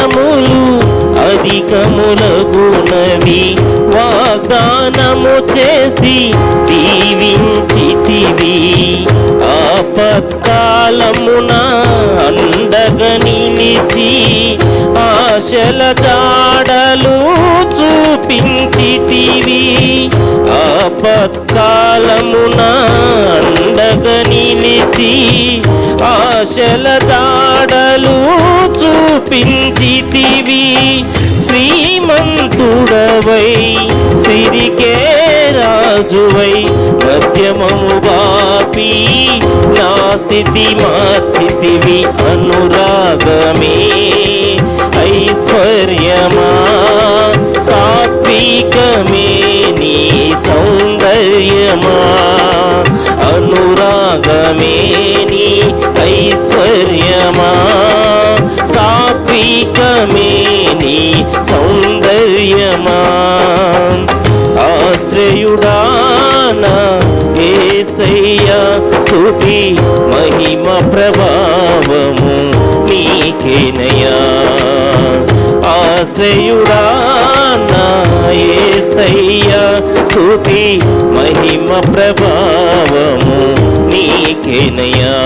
దినములు అధికములగునవి వాగ్దానము చేసి దీవించితివి. ఆపత్కాలమున అండగా నిలిచి ఆశల జాడలు చూపించితివి. ఆపత్కాలమున అండగా నిలిచి ఆశల జాడలు చూపించితివి. శ్రీమంతుడవై సిరికే రాజువై మధ్యమము బాపి నా స్థితి మార్చితివి. అనురాగమే ఐశ్వర్యమా సాత్వికమే నీ సౌందర్యమా. అనురాగమే నీ ఐశ్వర్యమా సాత్వికమే నీ సౌందర్యమా. ఆశ్రయుడానా యేసయ్యా స్తుతి మహిమ ప్రభావము నీకేనయ్యా. ఆశ్రయుడానా యేసయ్యా స్తుతి మహిమ ప్రభావము నీకేనయ్యా.